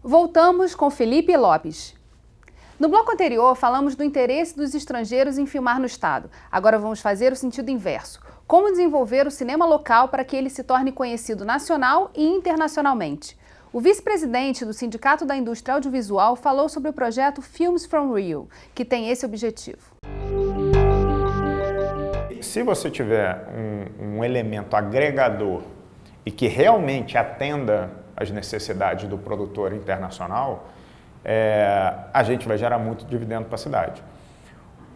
Voltamos com Felipe Lopes. No bloco anterior, falamos do interesse dos estrangeiros em filmar no estado. Agora vamos fazer o sentido inverso. Como desenvolver o cinema local para que ele se torne conhecido nacional e internacionalmente? O vice-presidente do Sindicato da Indústria Audiovisual falou sobre o projeto Films from Rio, que tem esse objetivo. Se você tiver um elemento agregador e que realmente atenda às necessidades do produtor internacional, a gente vai gerar muito dividendo para a cidade.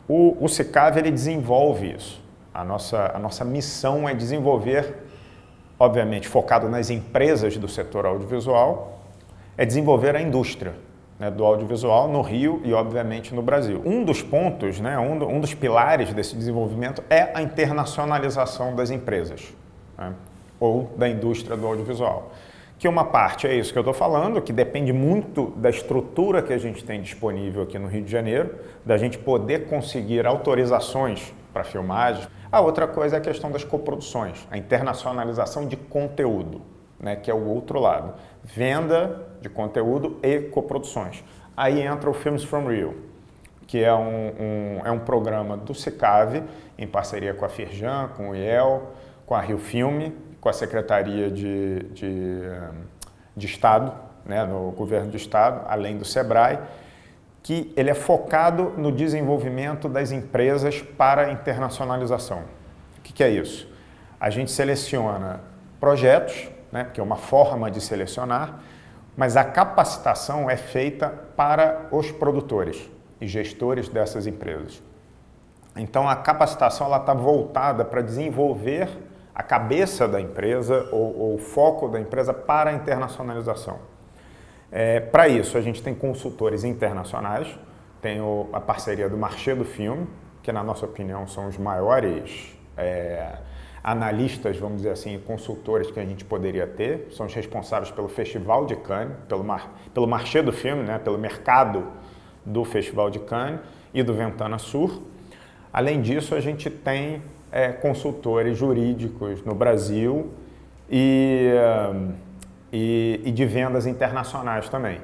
O SICAV ele desenvolve isso. A nossa missão é desenvolver, obviamente focado nas empresas do setor audiovisual, é desenvolver a indústria, né, do audiovisual no Rio e, obviamente, no Brasil. Um dos pontos, né, um dos pilares desse desenvolvimento é a internacionalização das empresas, né, ou da indústria do audiovisual. Que uma parte é isso que eu estou falando, que depende muito da estrutura que a gente tem disponível aqui no Rio de Janeiro, da gente poder conseguir autorizações para filmagens. A outra coisa é a questão das coproduções, a internacionalização de conteúdo, né, que é o outro lado. Venda de conteúdo e coproduções. Aí entra o Films from Rio, que é um programa do SICAV, em parceria com a Firjan, com o IEL, com a Rio Filme, com a Secretaria de Estado, né, no Governo do Estado, além do SEBRAE, que ele é focado no desenvolvimento das empresas para a internacionalização. O que é isso? A gente seleciona projetos, né, que é uma forma de selecionar, mas a capacitação é feita para os produtores e gestores dessas empresas. Então, a capacitação está voltada para desenvolver a cabeça da empresa ou o foco da empresa para a internacionalização. Para isso, a gente tem consultores internacionais, tem a parceria do Marché do Filme, que na nossa opinião são os maiores analistas, vamos dizer assim, consultores que a gente poderia ter, são os responsáveis pelo Festival de Cannes, pelo Marché do Filme, né, pelo mercado do Festival de Cannes e do Ventana Sur. Além disso, a gente tem consultores jurídicos no Brasil e de vendas internacionais também.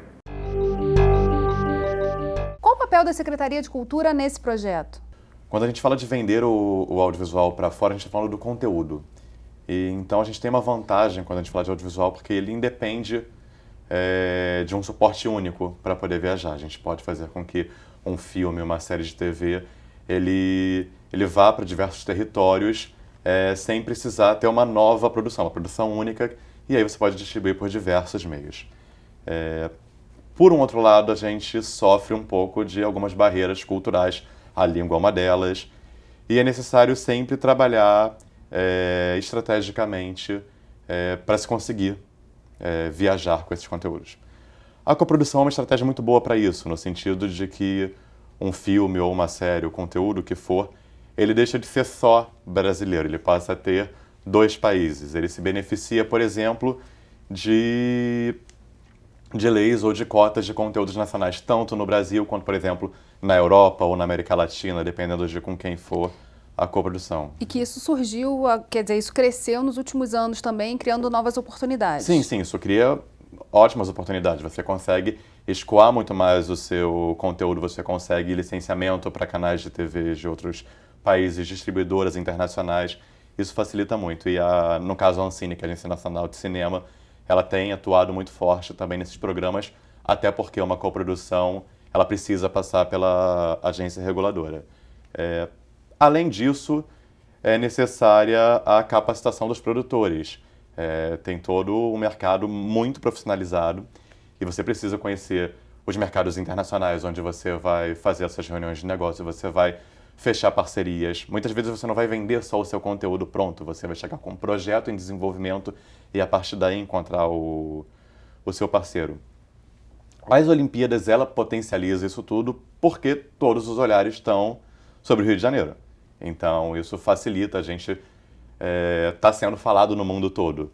Qual o papel da Secretaria de Cultura nesse projeto? Quando a gente fala de vender o audiovisual para fora, a gente está falando do conteúdo. E, então a gente tem uma vantagem quando a gente fala de audiovisual, porque ele independe de um suporte único para poder viajar. A gente pode fazer com que um filme, uma série de TV, ele vá para diversos territórios sem precisar ter uma nova produção, uma produção única, e aí você pode distribuir por diversos meios. Por um outro lado, a gente sofre um pouco de algumas barreiras culturais, a língua é uma delas, e é necessário sempre trabalhar estrategicamente para se conseguir viajar com esses conteúdos. A coprodução é uma estratégia muito boa para isso, no sentido de que um filme ou uma série, o conteúdo que for, ele deixa de ser só brasileiro, ele passa a ter dois países. Ele se beneficia, por exemplo, de leis ou de cotas de conteúdos nacionais, tanto no Brasil quanto, por exemplo, na Europa ou na América Latina, dependendo de com quem for a coprodução. E que isso surgiu, quer dizer, isso cresceu nos últimos anos também, criando novas oportunidades. Sim, isso cria ótimas oportunidades. Você consegue escoar muito mais o seu conteúdo, você consegue licenciamento para canais de TV de outros países, distribuidoras internacionais. Isso facilita muito. E no caso a Ancine, que é a Agência Nacional de Cinema, ela tem atuado muito forte também nesses programas, até porque uma coprodução ela precisa passar pela agência reguladora. Além disso, é necessária a capacitação dos produtores. Tem todo um mercado muito profissionalizado e você precisa conhecer os mercados internacionais, onde você vai fazer essas reuniões de negócio, você vai fechar parcerias. Muitas vezes você não vai vender só o seu conteúdo pronto, você vai chegar com um projeto em desenvolvimento e a partir daí encontrar o seu parceiro. As Olimpíadas, ela potencializa isso tudo porque todos os olhares estão sobre o Rio de Janeiro. Então isso facilita, a gente está sendo falado no mundo todo.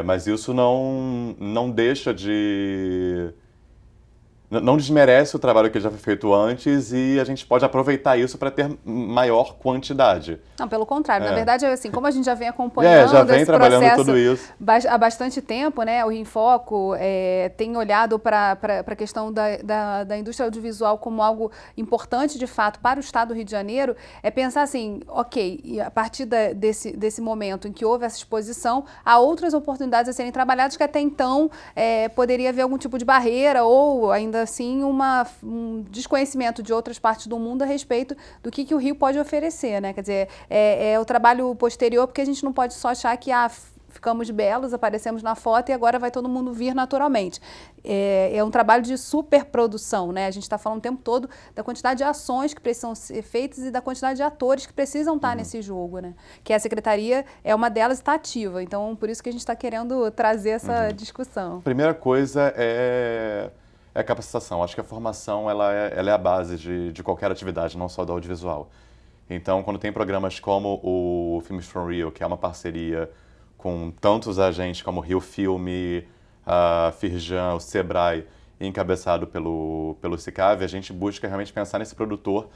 Mas isso não deixa de não desmerece o trabalho que já foi feito antes e a gente pode aproveitar isso para ter maior quantidade. Não, pelo contrário. Na verdade, assim, como a gente já vem acompanhando já vem esse trabalhando processo tudo isso há bastante tempo, né? O Rio em Foco tem olhado para a questão da indústria audiovisual como algo importante, de fato, para o Estado do Rio de Janeiro, é pensar assim, ok, e a partir desse momento em que houve essa exposição, há outras oportunidades a serem trabalhadas que até então poderia haver algum tipo de barreira ou ainda assim um desconhecimento de outras partes do mundo a respeito do que o Rio pode oferecer, né? Quer dizer, é o trabalho posterior, porque a gente não pode só achar que ficamos belos, aparecemos na foto e agora vai todo mundo vir naturalmente. É um trabalho de superprodução, né? A gente está falando o tempo todo da quantidade de ações que precisam ser feitas e da quantidade de atores que precisam estar nesse jogo, né? Que a Secretaria é uma delas e está ativa. Então, por isso que a gente está querendo trazer essa discussão. Primeira coisa é a capacitação. Acho que a formação ela é a base de qualquer atividade, não só do audiovisual. Então, quando tem programas como o Filmes from Rio, que é uma parceria com tantos agentes como o Rio Filme, a Firjan, o Sebrae, encabeçado pelo Cicave, a gente busca realmente pensar nesse produtor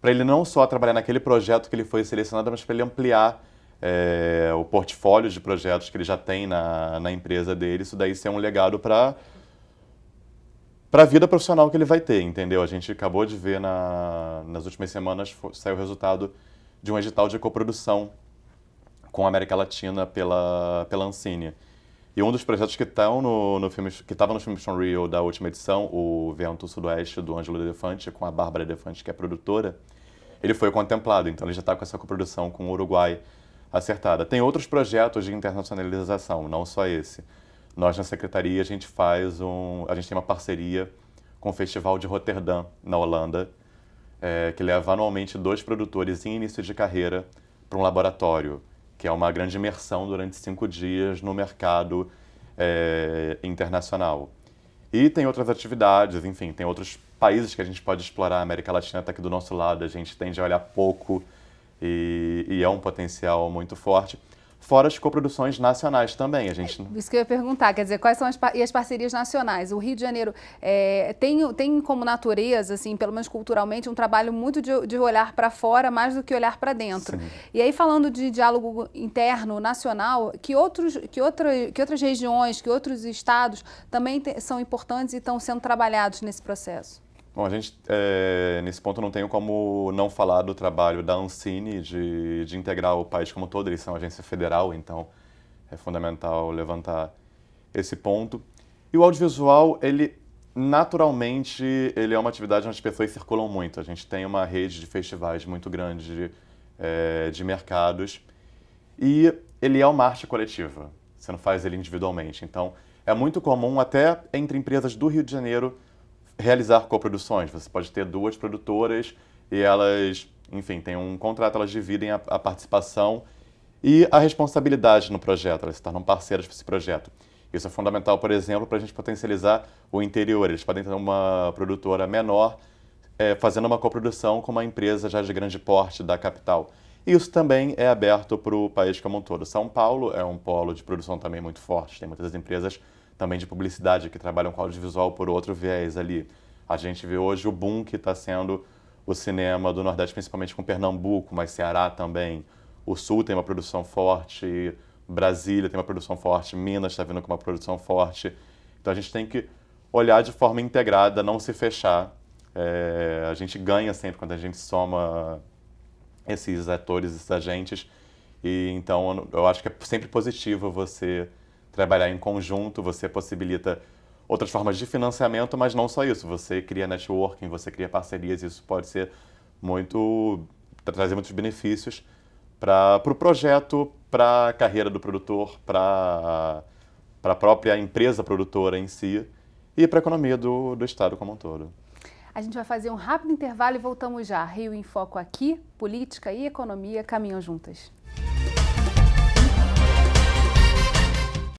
para ele não só trabalhar naquele projeto que ele foi selecionado, mas para ele ampliar o portfólio de projetos que ele já tem na empresa dele. Isso daí ser um legado para a vida profissional que ele vai ter, entendeu? A gente acabou de ver nas últimas semanas, saiu o resultado de um edital de coprodução com a América Latina pela Ancine. E um dos projetos que estavam no Filmes from Rio da última edição, o Vento Sudoeste, do Ângelo Defante, com a Bárbara Defante, que é produtora, ele foi contemplado, então ele já está com essa coprodução com o Uruguai acertada. Tem outros projetos de internacionalização, não só esse. Nós, na Secretaria, a gente tem uma parceria com o Festival de Roterdã, na Holanda, que leva anualmente 2 produtores em início de carreira para um laboratório, que é uma grande imersão durante 5 dias no mercado internacional. E tem outras atividades, enfim, tem outros países que a gente pode explorar. A América Latina está aqui do nosso lado, a gente tende a olhar pouco e é um potencial muito forte. Fora as coproduções nacionais também. Isso que eu ia perguntar, quer dizer, quais são as parcerias nacionais? O Rio de Janeiro tem como natureza, assim, pelo menos culturalmente, um trabalho muito de olhar para fora mais do que olhar para dentro. Sim. E aí, falando de diálogo interno, nacional, que outras regiões, que outros estados também são importantes e estão sendo trabalhados nesse processo? Bom, a gente, nesse ponto, não tenho como não falar do trabalho da Ancine de integrar o país como um todo. Eles são agência federal, então é fundamental levantar esse ponto. E o audiovisual, ele é uma atividade onde as pessoas circulam muito. A gente tem uma rede de festivais muito grande de mercados e ele é uma arte coletiva. Você não faz ele individualmente. Então, é muito comum, até entre empresas do Rio de Janeiro, realizar coproduções. Você pode ter 2 produtoras e elas, enfim, têm um contrato, elas dividem a participação e a responsabilidade no projeto, elas se tornam parceiras para esse projeto. Isso é fundamental, por exemplo, para a gente potencializar o interior. Eles podem ter uma produtora menor fazendo uma coprodução com uma empresa já de grande porte da capital. Isso também é aberto para o país como um todo. São Paulo é um polo de produção também muito forte, tem muitas empresas também de publicidade, que trabalham com audiovisual por outro viés ali. A gente vê hoje o boom que está sendo o cinema do Nordeste, principalmente com Pernambuco, mas Ceará também. O Sul tem uma produção forte, Brasília tem uma produção forte, Minas está vindo com uma produção forte. Então a gente tem que olhar de forma integrada, não se fechar. A gente ganha sempre quando a gente soma esses atores, esses agentes. E então eu acho que é sempre positivo você trabalhar em conjunto, você possibilita outras formas de financiamento, mas não só isso. Você cria networking, você cria parcerias, isso pode ser trazer muitos benefícios para o projeto, para a carreira do produtor, para a própria empresa produtora em si e para a economia do Estado como um todo. A gente vai fazer um rápido intervalo e voltamos já. Rio em Foco aqui, política e economia caminham juntas.